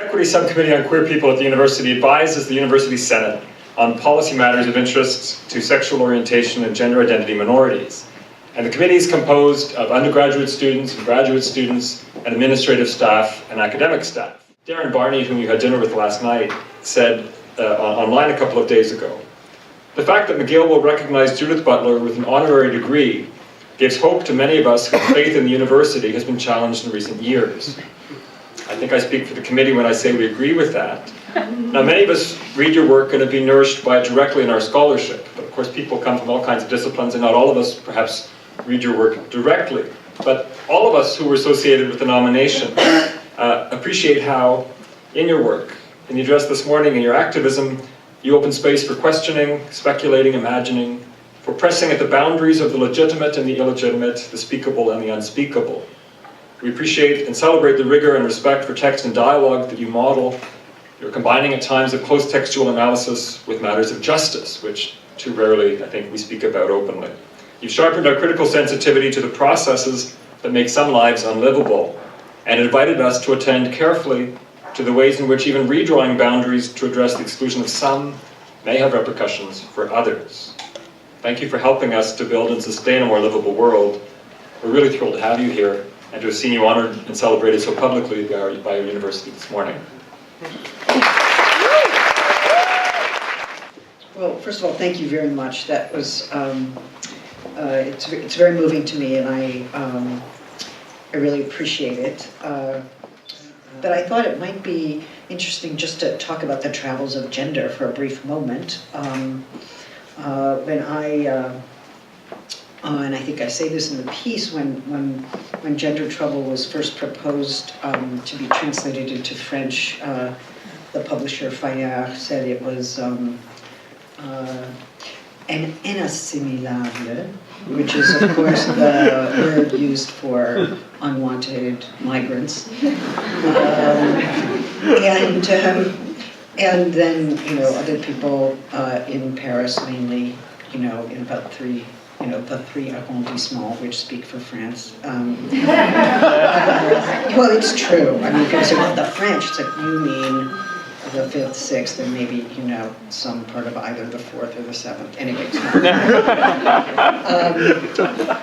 Equity Subcommittee on Queer People at the University advises the University Senate on policy matters of interest to sexual orientation and gender identity minorities. And the committee is composed of undergraduate students and graduate students and administrative staff and academic staff. Darren Barney, whom you had dinner with last night, said online a couple of days ago, "The fact that McGill will recognize Judith Butler with an honorary degree gives hope to many of us whose faith in the university has been challenged in recent years." I think I speak for the committee when I say we agree with that. Now, many of us read your work and have been nourished by it directly in our scholarship. But of course, people come from all kinds of disciplines, and not all of us perhaps read your work directly. But all of us who were associated with the nomination appreciate how, in your work, in the address this morning, in your activism, you open space for questioning, speculating, imagining, for pressing at the boundaries of the legitimate and the illegitimate, the speakable and the unspeakable. We appreciate and celebrate the rigor and respect for text and dialogue that you model. You're combining at times a close textual analysis with matters of justice, which too rarely, I think, we speak about openly. You've sharpened our critical sensitivity to the processes that make some lives unlivable, and invited us to attend carefully to the ways in which even redrawing boundaries to address the exclusion of some may have repercussions for others. Thank you for helping us to build and sustain a more livable world. We're really thrilled to have you here and to have seen you honored and celebrated so publicly by our university this morning. Well, first of all, thank you very much. That was, it's very moving to me, and I really appreciate it. But I thought it might be interesting just to talk about the travels of gender for a brief moment. And I think I say this in the piece, when gender trouble was first proposed to be translated into French, the publisher Fayard said it was an inassimilable, which is of course the word used for unwanted migrants. And then, other people in Paris, mainly, in about the three arrondissements, which speak for France. Well, it's true. I mean, you can say, well, the French, it's like, you mean the 5th, 6th, and maybe, some part of either the 4th or the 7th. Anyway, it's not.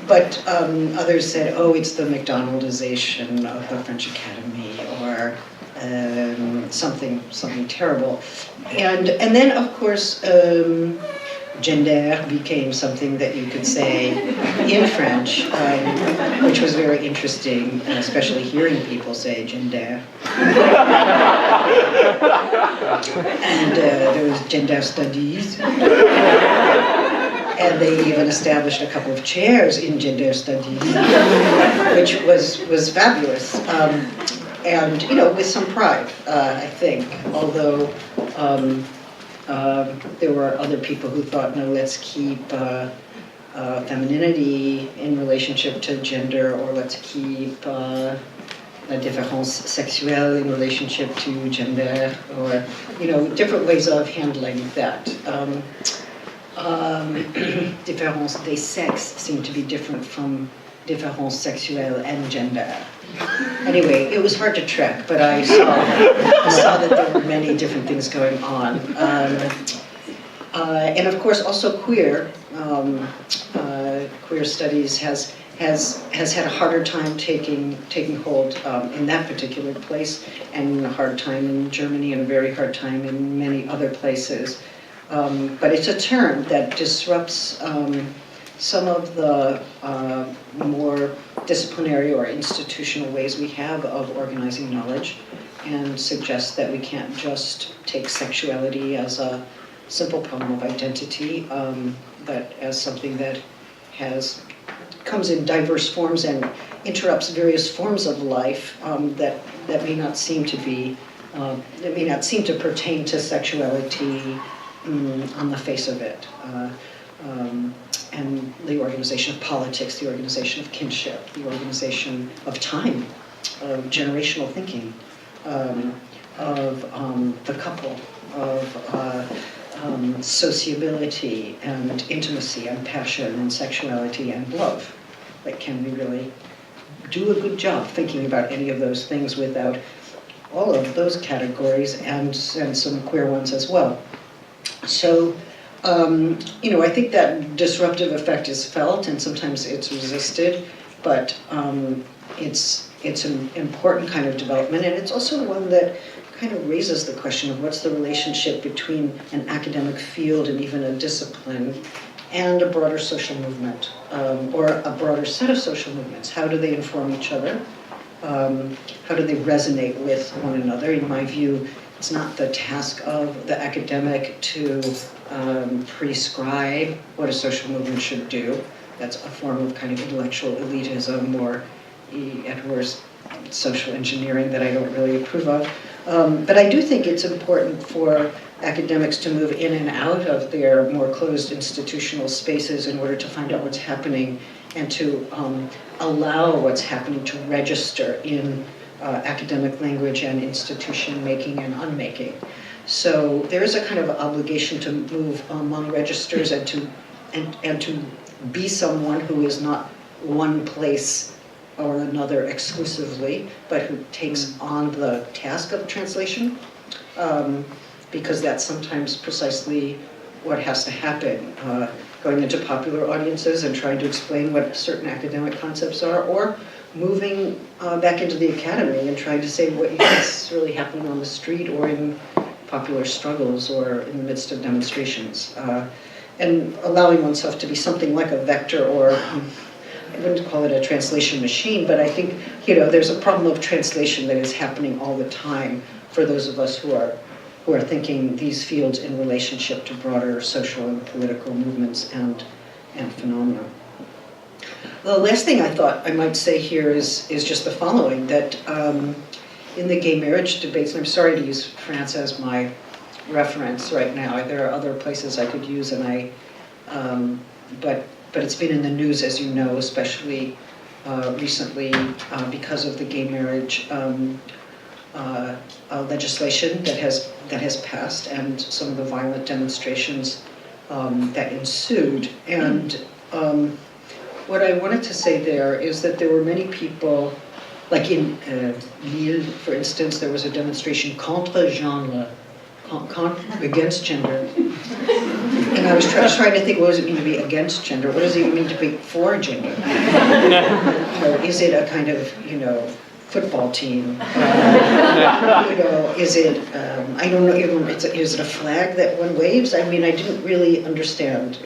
But others said, oh, it's the McDonaldization of the French Academy, or something terrible. And then, of course, gender became something that you could say in French, which was very interesting, especially hearing people say gender. And there was gender studies. And they even established a couple of chairs in gender studies, which was fabulous. And, with some pride, I think, although there were other people who thought, no, let's keep femininity in relationship to gender, or let's keep la différence sexuelle in relationship to gender, or, different ways of handling that. Différence des sexes seemed to be different from différence sexuelle and gender. Anyway, it was hard to track, but I saw that there were many different things going on. And of course, also queer studies has had a harder time taking hold in that particular place, and a hard time in Germany, and a very hard time in many other places. But it's a term that disrupts some of the more disciplinary or institutional ways we have of organizing knowledge, and suggests that we can't just take sexuality as a simple problem of identity, but as something that comes in diverse forms and interrupts various forms of life that may not seem to pertain to sexuality on the face of it. And the organization of politics, the organization of kinship, the organization of time, of generational thinking, of the couple, of sociability and intimacy and passion and sexuality and love. Like, can we really do a good job thinking about any of those things without all of those categories and some queer ones as well. So, I think that disruptive effect is felt and sometimes it's resisted, but it's an important kind of development, and it's also one that kind of raises the question of what's the relationship between an academic field and even a discipline and a broader social movement, or a broader set of social movements. How do they inform each other? How do they resonate with one another? In my view, it's not the task of the academic to prescribe what a social movement should do. That's a form of kind of intellectual elitism or at worst social engineering that I don't really approve of. But I do think it's important for academics to move in and out of their more closed institutional spaces in order to find out what's happening and to allow what's happening to register in academic language and institution making and unmaking. So there is a kind of obligation to move among registers and to be someone who is not one place or another exclusively, but who takes on the task of translation, because that's sometimes precisely what has to happen. Going into popular audiences and trying to explain what certain academic concepts are, or moving back into the academy and trying to say what you think is really happening on the street or in popular struggles or in the midst of demonstrations. And allowing oneself to be something like a vector, or I wouldn't call it a translation machine, but I think, there's a problem of translation that is happening all the time for those of us who are thinking these fields in relationship to broader social and political movements and phenomena. The last thing I thought I might say here is just the following, that in the gay marriage debates, and I'm sorry to use France as my reference right now, there are other places I could use, and but it's been in the news, as you know, especially recently because of the gay marriage legislation that has passed and some of the violent demonstrations that ensued. And what I wanted to say there is that there were many people, like in Lille, for instance, there was a demonstration contre genre, against gender. And I was trying to think, what does it mean to be against gender? What does it mean to be for gender? Is it a kind of, football team? Is it, I don't know, is it a flag that one waves? I mean, I didn't really understand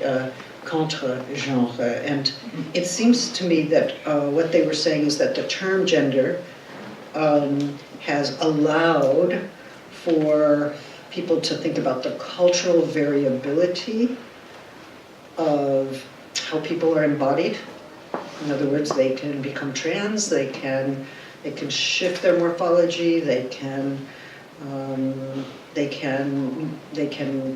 contre genre. And it seems to me that what they were saying is that the term gender has allowed for people to think about the cultural variability of how people are embodied. In other words, they can become trans, they can shift their morphology, they can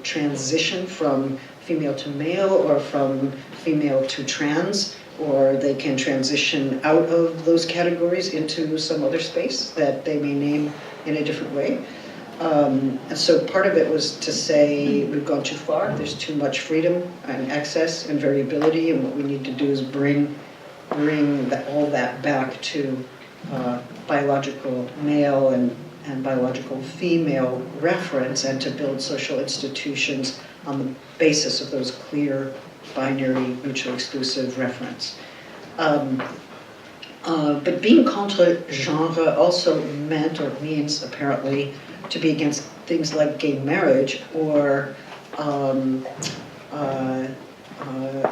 transition from female to male or from female to trans, or they can transition out of those categories into some other space that they may name in a different way. And so part of it was to say we've gone too far, there's too much freedom and access and variability, and what we need to do is bring all that back to biological male and biological female reference, and to build social institutions on the basis of those clear binary mutually exclusive reference. But being contre genre also meant, or means apparently, to be against things like gay marriage or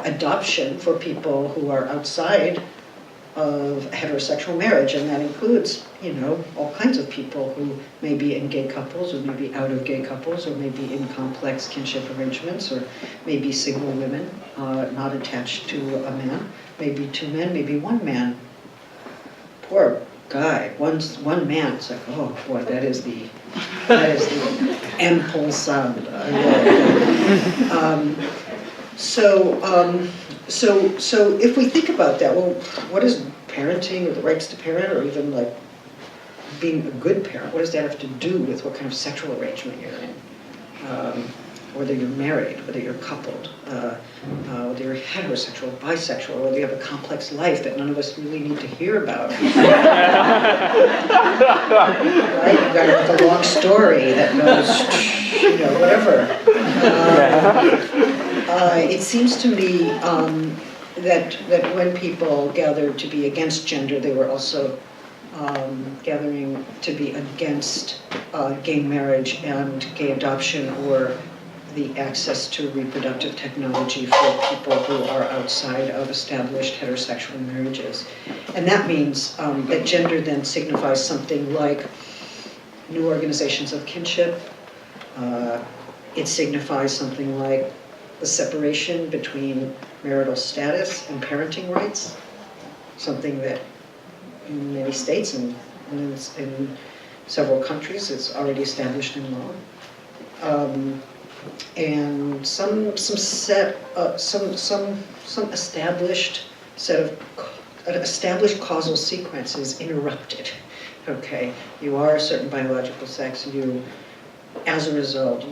adoption for people who are outside of heterosexual marriage, and that includes, all kinds of people who may be in gay couples, or may be out of gay couples, or may be in complex kinship arrangements, or maybe single women not attached to a man, maybe two men, maybe one man. Poor guy, one man. It's like, oh boy, that is the impensable. So if we think about that, well, what is parenting, or the rights to parent, or even like being a good parent, what does that have to do with what kind of sexual arrangement you're in? whether you're married, whether you're coupled, whether you're heterosexual, bisexual, whether you have a complex life that none of us really need to hear about. Right? You've got like a long story that goes, whatever. It seems to me that when people gathered to be against gender, they were also gathering to be against gay marriage and gay adoption, or the access to reproductive technology for people who are outside of established heterosexual marriages. And that means that gender then signifies something like new organizations of kinship. It signifies something like the separation between marital status and parenting rights, something that in many states and in several countries it's already established in law. And some established causal sequence is interrupted. Okay, you are a certain biological sex. As a result,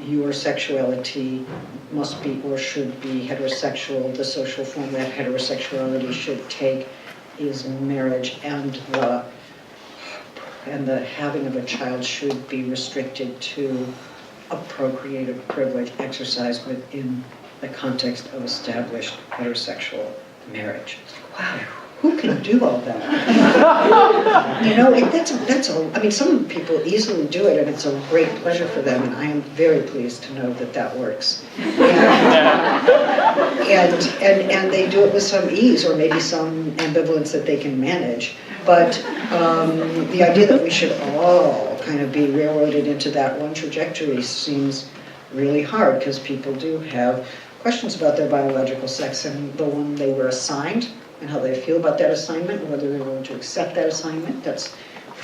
your sexuality must be or should be heterosexual. The social form that heterosexuality should take is marriage, and the having of a child should be restricted to a procreative privilege exercised within the context of established heterosexual marriage. Wow, who can do all that? That's all. I mean, some people easily do it, and it's a great pleasure for them, and I am very pleased to know that works. And they do it with some ease, or maybe some ambivalence that they can manage. But the idea that we should all kind of be railroaded into that one trajectory seems really hard, because people do have questions about their biological sex and the one they were assigned, and how they feel about that assignment, and whether they're willing to accept that assignment. That's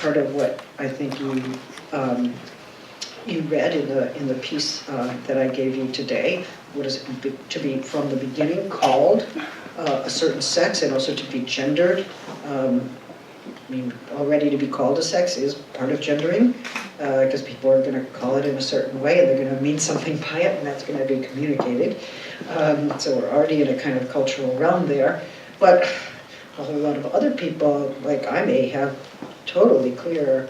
part of what I think you read in the piece that I gave you today. What is it to be from the beginning called a certain sex, and also to be gendered. I mean, already to be called a sex is part of gendering, because people are going to call it in a certain way, and they're going to mean something by it, and that's going to be communicated. So we're already in a kind of cultural realm there. But a whole lot of other people, like I may, have totally clear,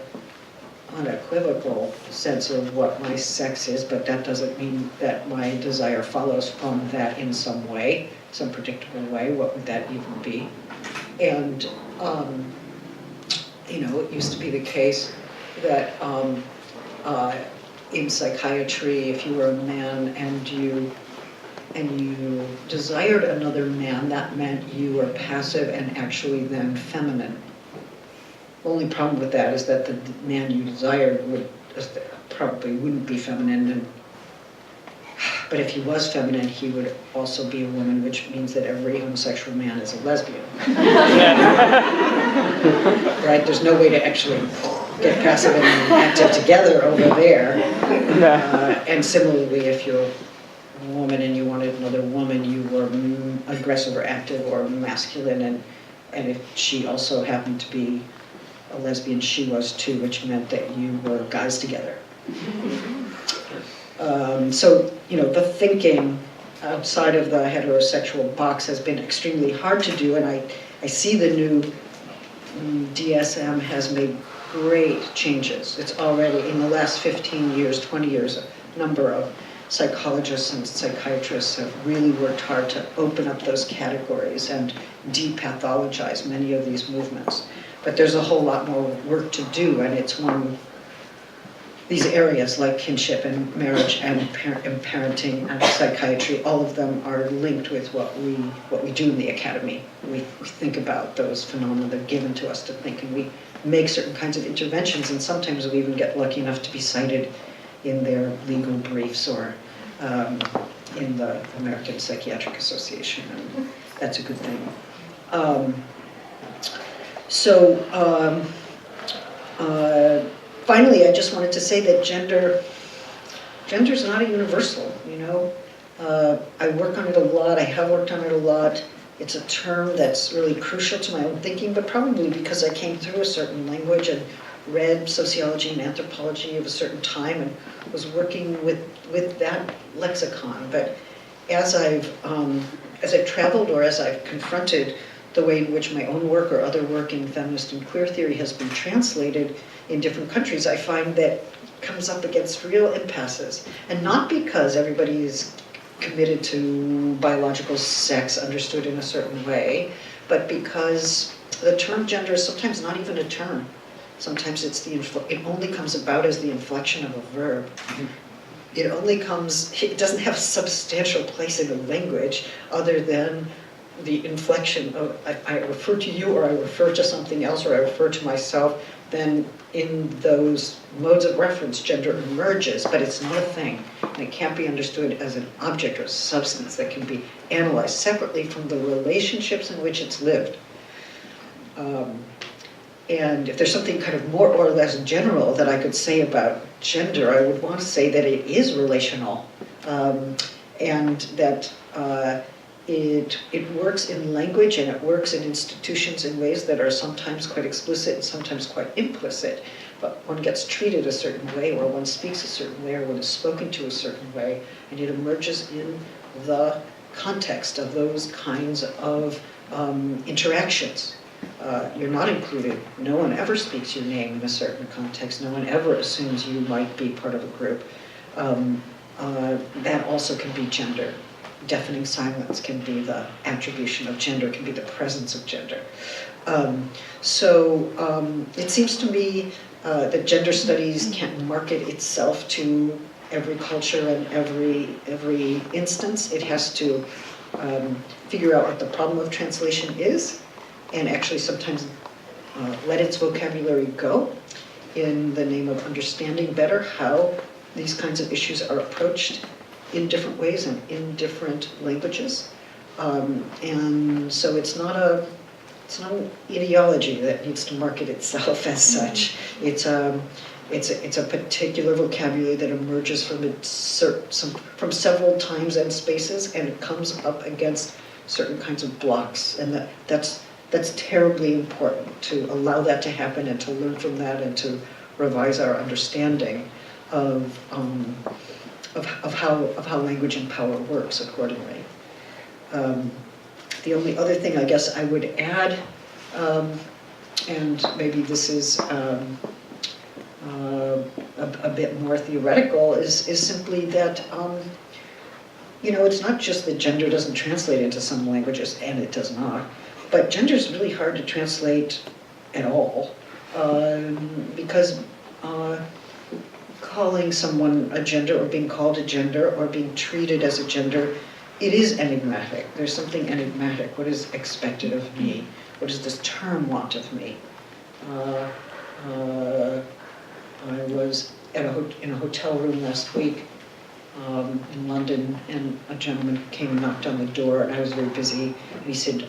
unequivocal sense of what my sex is, but that doesn't mean that my desire follows from that in some way, some predictable way. What would that even be? And it used to be the case that in psychiatry, if you were a man and you desired another man, that meant you were passive and actually then feminine. The only problem with that is that the man you desired probably wouldn't be feminine, but if he was feminine, he would also be a woman, which means that every homosexual man is a lesbian. Right? There's no way to actually get passive and active together over there. And similarly, if you're a woman and you wanted another woman, you were aggressive or active or masculine, and if she also happened to be a lesbian, she was too, which meant that you were guys together. So the thinking outside of the heterosexual box has been extremely hard to do, and I see the new DSM has made great changes. It's already, in the last 15 years, 20 years, a number of psychologists and psychiatrists have really worked hard to open up those categories and depathologize many of these movements. But there's a whole lot more work to do, and it's these areas like kinship and marriage and parenting and psychiatry, all of them are linked with what we do in the academy. We think about those phenomena that are given to us to think, and we make certain kinds of interventions, and sometimes we even get lucky enough to be cited in their legal briefs or in the American Psychiatric Association, and that's a good thing. Finally, I just wanted to say that gender's not a universal, I work on it a lot, I have worked on it a lot. It's a term that's really crucial to my own thinking, but probably because I came through a certain language and read sociology and anthropology of a certain time and was working with that lexicon. But as I've traveled, or as I've confronted the way in which my own work or other work in feminist and queer theory has been translated in different countries, I find that it comes up against real impasses. And not because everybody is committed to biological sex understood in a certain way, but because the term gender is sometimes not even a term. Sometimes it only comes about as the inflection of a verb. It doesn't have a substantial place in the language other than the inflection of I refer to you, or I refer to something else, or I refer to myself. Then in those modes of reference, gender emerges, but it's not a thing. And it can't be understood as an object or a substance that can be analyzed separately from the relationships in which it's lived. And if there's something kind of more or less general that I could say about gender, I would want to say that it is relational, and that it works in language and it works in institutions in ways that are sometimes quite explicit and sometimes quite implicit. But one gets treated a certain way, or one speaks a certain way, or one is spoken to a certain way, and it emerges in the context of those kinds of interactions. You're not included. No one ever speaks your name in a certain context. No one ever assumes you might be part of a group. That also can be gender. Deafening silence can be the attribution of gender, can be the presence of gender. So it seems to me that gender studies can't market itself to every culture and every instance. It has to figure out what the problem of translation is, and actually sometimes let its vocabulary go in the name of understanding better how these kinds of issues are approached in different ways and in different languages. And so it's not an ideology that needs to market itself as such. It's a particular vocabulary that emerges from several times and spaces, and it comes up against certain kinds of blocks, and that's terribly important, to allow that to happen and to learn from that and to revise our understanding of how language and power works accordingly. The only other thing I guess I would add, and maybe this is a bit more theoretical, is simply that it's not just that gender doesn't translate into some languages, and it does not, but gender is really hard to translate at all, because calling someone a gender, or being called a gender, or being treated as a gender, it is enigmatic. There's something enigmatic. What is expected of me? What does this term want of me? I was in a hotel room last week in London, and a gentleman came and knocked on the door, and I was very busy, and he said,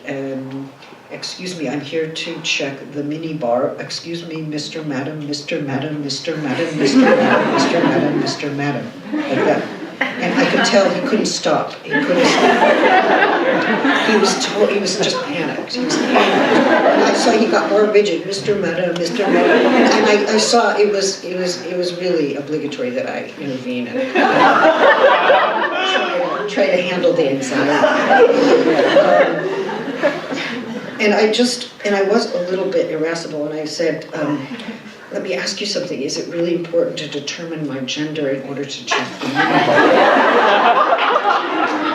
excuse me, I'm here to check the mini bar. Excuse me, Mr. Madam, Mr. Madam, Mr. Madam, Mr. Madam, Mr. Madam, Mr. Madam, like that. And I could tell he couldn't stop. He couldn't stop. He was just panicked. He was panicked. And I saw he got more rigid. Mr. Madam, Mr. Madam. And I saw it was really obligatory that I intervene and try to handle the anxiety. And I was a little bit irascible, and I said, let me ask you something. Is it really important to determine my gender in order to check the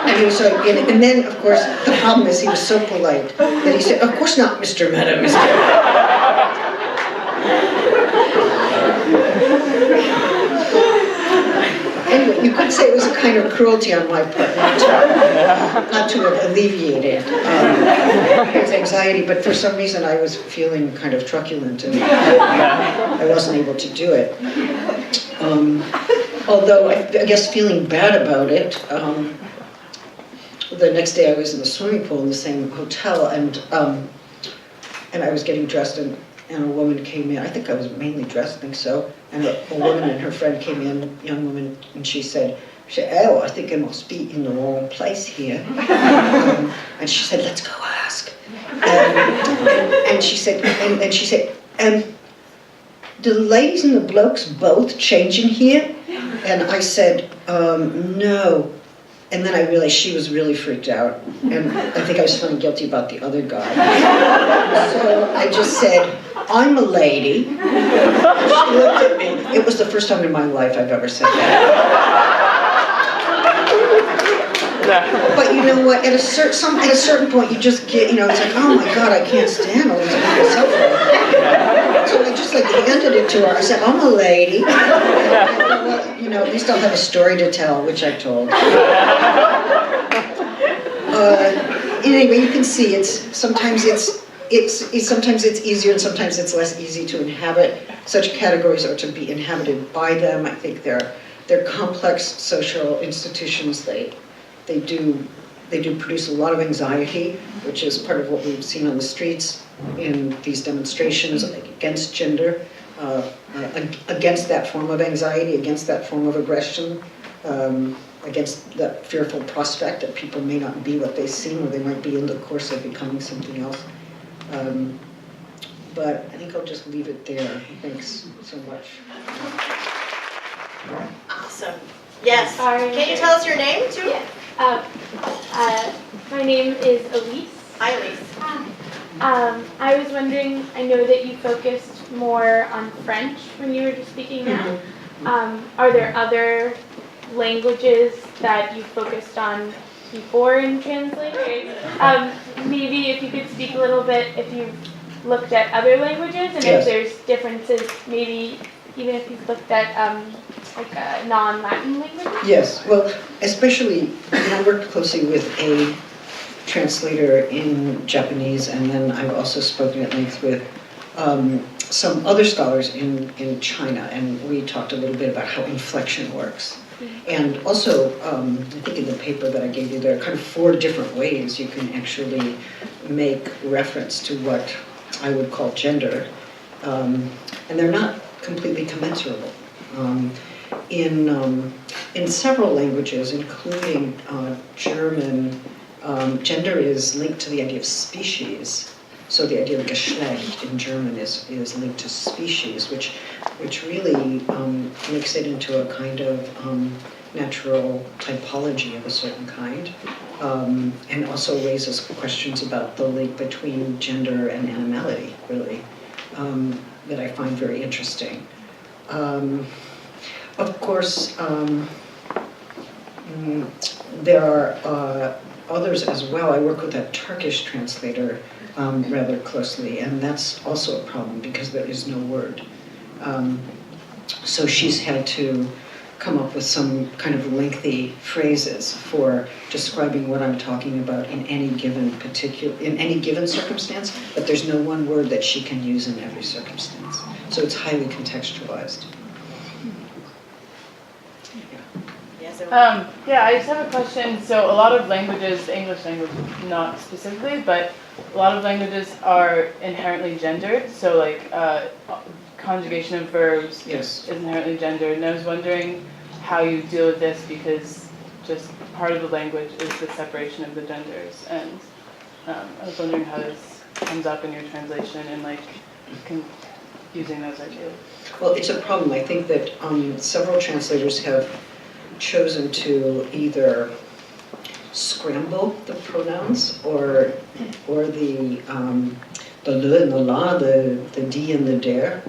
and then, of course, the problem is he was so polite that he said, of course not, Mr. Madam, Anyway, you could say it was a kind of cruelty on my part not to alleviate his anxiety, but for some reason I was feeling kind of truculent and I wasn't able to do it. Although I guess feeling bad about it, the next day I was in the swimming pool in the same hotel, and I was getting dressed, and a woman came in. I think I was mainly dressed, I think so. And a woman and her friend came in, a young woman, and she said, oh, I think I must be in the wrong place here. And she said, let's go ask. And she said, the ladies and the blokes both changing here? And I said, no. And then I realized she was really freaked out. And I think I was feeling guilty about the other guy. So I just said, I'm a lady. She looked at me. It was the first time in my life I've ever said that. But you know what? At a certain point, you just get, it's like, oh my God, I can't stand all these people. So I just handed it to her. I said, I'm a lady. And, at least I'll have a story to tell, which I told. Anyway, you can see sometimes it's easier and sometimes it's less easy to inhabit such categories or to be inhabited by them. I think they're complex social institutions. They do produce a lot of anxiety, which is part of what we've seen on the streets in these demonstrations against gender, against that form of anxiety, against that form of aggression, against that fearful prospect that people may not be what they seem, or they might be in the course of becoming something else. But I think I'll just leave it there. Thanks so much. Awesome. Yes. Sorry. Can you tell us your name too? Yeah. My name is Elise. Hi, Elise. I was wondering, I know that you focused more on French when you were just speaking now. Are there other languages that you focused on before in translating? Maybe if you could speak a little bit, if you've looked at other languages and Yes. if there's differences, maybe even if you've looked at non-Latin languages? Yes, well, especially, I worked closely with a translator in Japanese, and then I've also spoken at length with some other scholars in China, and we talked a little bit about how inflection works. And also, I think in the paper that I gave you, there are kind of 4 different ways you can actually make reference to what I would call gender, and they're not completely commensurable. In several languages, including German, gender is linked to the idea of species. So the idea of Geschlecht in German is linked to species, which really makes it into a kind of natural typology of a certain kind, and also raises questions about the link between gender and animality, really, that I find very interesting. Of course, there are others as well. I work with a Turkish translator rather closely, and that's also a problem because there is no word. So she's had to come up with some kind of lengthy phrases for describing what I'm talking about in any given circumstance, but there's no one word that she can use in every circumstance. So it's highly contextualized. Yeah, I just have a question. So a lot of languages, the English language not specifically, but a lot of languages are inherently gendered. So like conjugation of verbs Yes. is inherently gendered. And I was wondering how you deal with this, because just part of the language is the separation of the genders. And I was wondering how this comes up in your translation and like using those ideas. Well, it's a problem. I think that several translators have chosen to either scramble the pronouns or the le and the la, the d and the der,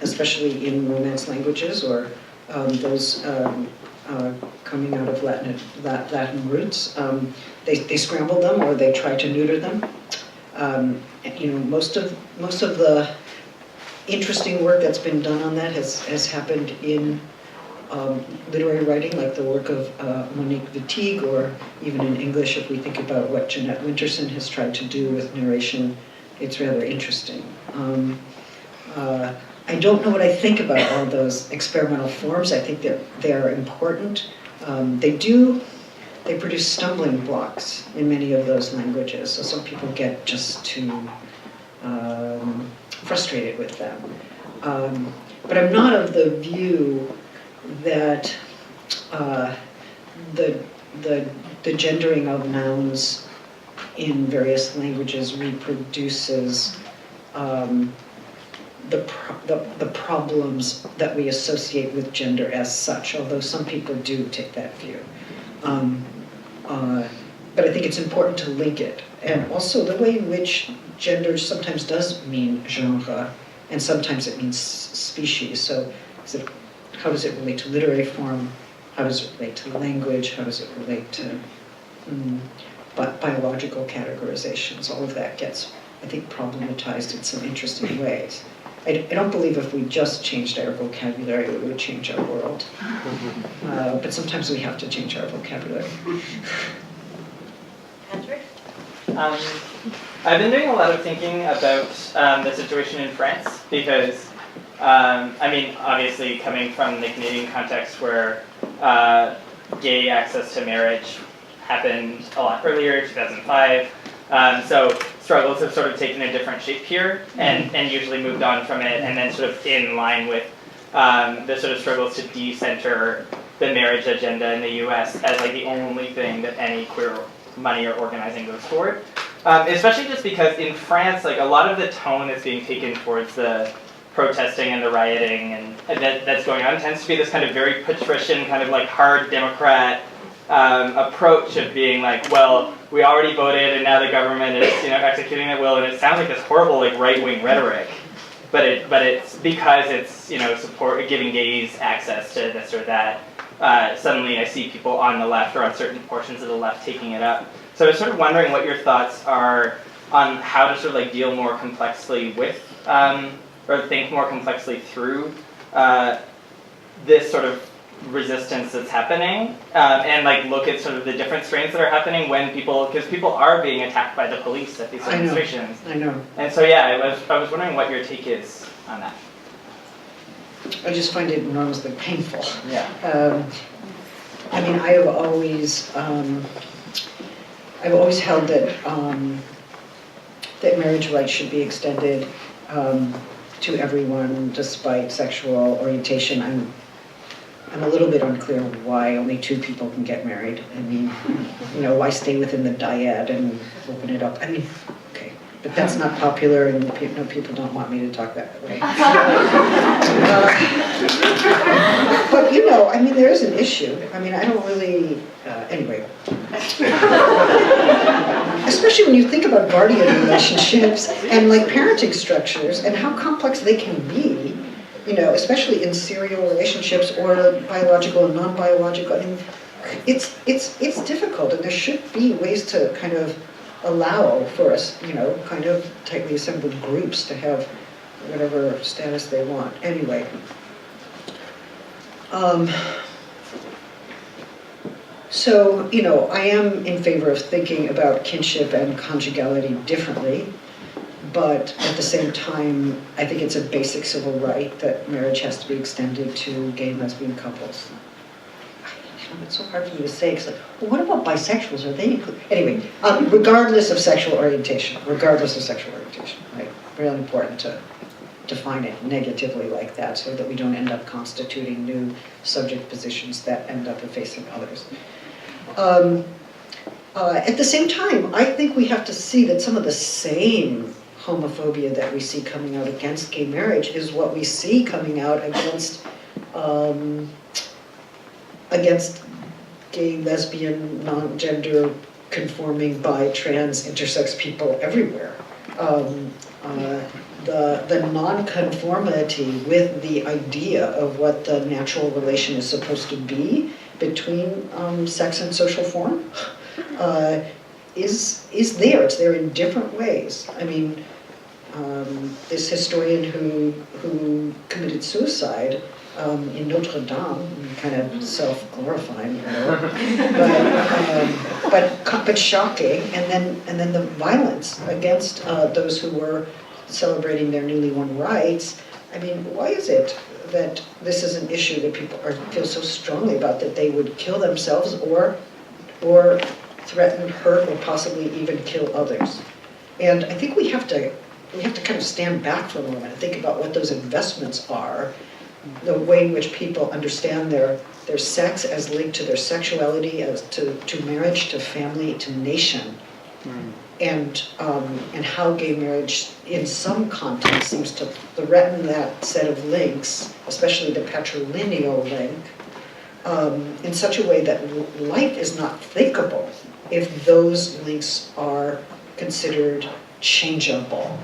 especially in Romance languages or those coming out of Latin roots. They scramble them or they try to neuter them. Most of the interesting work that's been done on that has happened in literary writing, like the work of Monique Wittig, or even in English, if we think about what Jeanette Winterson has tried to do with narration, it's rather interesting. I don't know what I think about all those experimental forms. I think they are important. They produce stumbling blocks in many of those languages, so some people get just too frustrated with them. But I'm not of the view that the gendering of nouns in various languages reproduces the problems that we associate with gender as such, although some people do take that view. But I think it's important to link it. And also the way in which gender sometimes does mean genre, and sometimes it means species. So how does it relate to literary form? How does it relate to language? How does it relate to biological categorizations? All of that gets, I think, problematized in some interesting ways. I don't believe if we just changed our vocabulary, it would change our world. But sometimes we have to change our vocabulary. Patrick? I've been doing a lot of thinking about the situation in France because, I mean, obviously coming from the Canadian context where gay access to marriage happened a lot earlier, 2005. So struggles have sort of taken a different shape here and usually moved on from it, and then sort of in line with the sort of struggles to decenter the marriage agenda in the US as like the only thing that any queer money or organizing goes toward. Especially just because in France, like a lot of the tone that's being taken towards the protesting and the rioting and that's going on tends to be this kind of very patrician, kind of like hard Democrat approach of being like, well, we already voted and now the government is, you know, executing at will, and it sounds like this horrible like right-wing rhetoric, but it's because it's, you know, giving gays access to this or that. Suddenly I see people on the left or on certain portions of the left taking it up. So I was sort of wondering what your thoughts are on how to sort of like deal more complexly with or think more complexly through this sort of resistance that's happening, and like look at sort of the different strains that are happening when because people are being attacked by the police at these demonstrations. I know. And so yeah, I was wondering what your take is on that. I just find it enormously painful. Yeah. I mean, I've always held that that marriage rights should be extended to everyone despite sexual orientation. I'm a little bit unclear why only 2 people can get married. I mean, you know, why stay within the dyad and open it up? I mean, okay, but that's not popular, and people don't want me to talk that way. But you know, I mean, there is an issue. I mean, I don't really. Anyway, especially when you think about guardian relationships and like parenting structures and how complex they can be. You know, especially in serial relationships or biological and non-biological. I mean, it's difficult, and there should be ways to kind of allow for us, you know, kind of tightly assembled groups to have whatever status they want. Anyway, so you know, I am in favor of thinking about kinship and conjugality differently. But at the same time, I think it's a basic civil right that marriage has to be extended to gay and lesbian couples. It's so hard for me to say, because like, well, what about bisexuals? Are they included? Anyway, regardless of sexual orientation, right? Really important to define it negatively like that so that we don't end up constituting new subject positions that end up effacing others. At the same time, I think we have to see that some of the same homophobia that we see coming out against gay marriage is what we see coming out against gay, lesbian, non-gender conforming, bi, trans, intersex people everywhere. The non-conformity with the idea of what the natural relation is supposed to be between sex and social form is there. It's there in different ways. I mean, this historian who committed suicide in Notre Dame, kind of self-glorifying, you know, but shocking. And then the violence against those who were celebrating their newly won rights. I mean, why is it that this is an issue that people feel so strongly about, that they would kill themselves or threaten, hurt, or possibly even kill others? And I think we have to kind of stand back for a moment and think about what those investments are, the way in which people understand their sex as linked to their sexuality, as to marriage, to family, to nation. and how gay marriage in some contexts seems to threaten that set of links, especially the patrilineal link, in such a way that life is not thinkable if those links are considered changeable,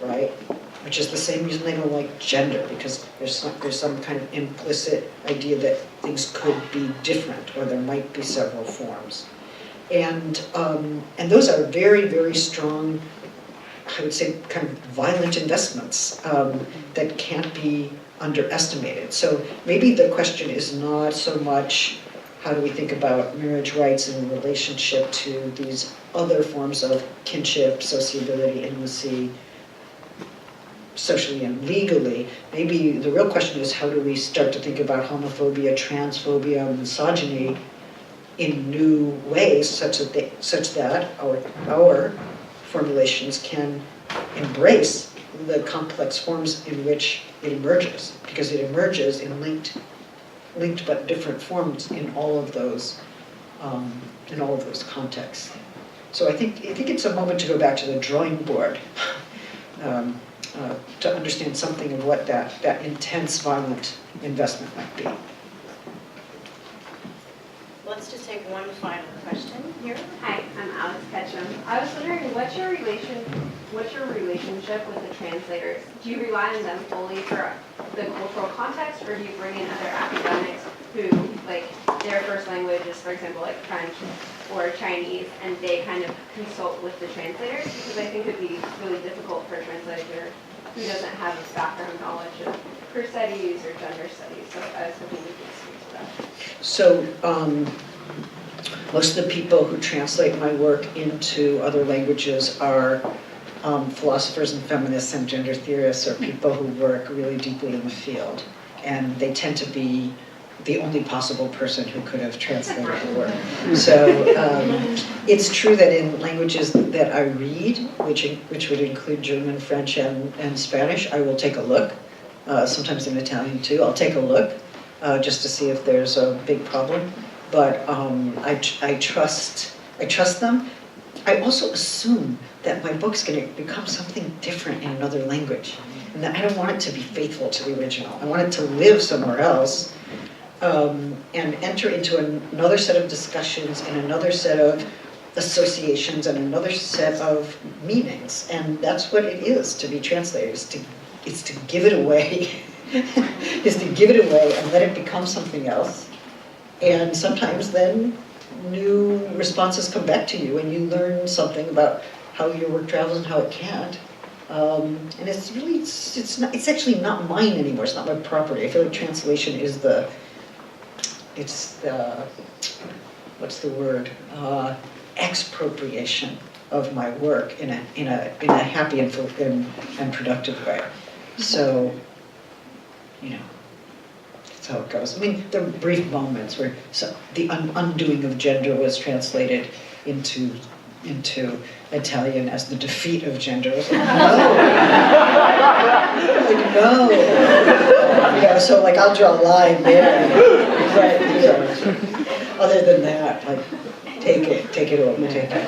right? Which is the same reason they don't like gender, because there's some kind of implicit idea that things could be different, or there might be several forms. And those are very, very strong, I would say, kind of violent investments that can't be underestimated. So maybe the question is not so much how do we think about marriage rights in relationship to these other forms of kinship, sociability, intimacy, socially and legally. Maybe the real question is how do we start to think about homophobia, transphobia, misogyny in new ways such that our formulations can embrace the complex forms in which it emerges, because it emerges in linked but different forms in all of those contexts. So I think it's a moment to go back to the drawing board to understand something of what that intense, violent investment might be. Let's just take one final question here. Hi, I'm Alex Ketchum. I was wondering, what's your relationship with the translators? Do you rely on them fully for the cultural context, or do you bring in other academics who, like, their first language is, for example, like French or Chinese, and they kind of consult with the translators? Because I think it would be really difficult for a translator who doesn't have a background knowledge of queer studies or gender studies. So I was hoping you could speak to that. So most of the people who translate my work into other languages are philosophers and feminists and gender theorists, or people who work really deeply in the field. And they tend to be the only possible person who could have translated the work. So it's true that in languages that I read, which would include German, French, and Spanish, I will take a look. Sometimes in Italian too, I'll take a look just to see if there's a big problem. But I trust them. I also assume that my book's going to become something different in another language, and that I don't want it to be faithful to the original. I want it to live somewhere else. And enter into another set of discussions and another set of associations and another set of meanings. And that's what it is to be translated, is to give it away, is to give it away and let it become something else. And sometimes then new responses come back to you and you learn something about how your work travels and how it can't. And it's really, it's actually not mine anymore, it's not my property. I feel like translation is what's the word? Expropriation of my work in a happy and productive way. So, that's how it goes. I mean, there are brief moments where the undoing of gender was translated into Italian as the defeat of gender. I was like, no. Like, no. So I'll draw a line there. But, other than that, take it or take it.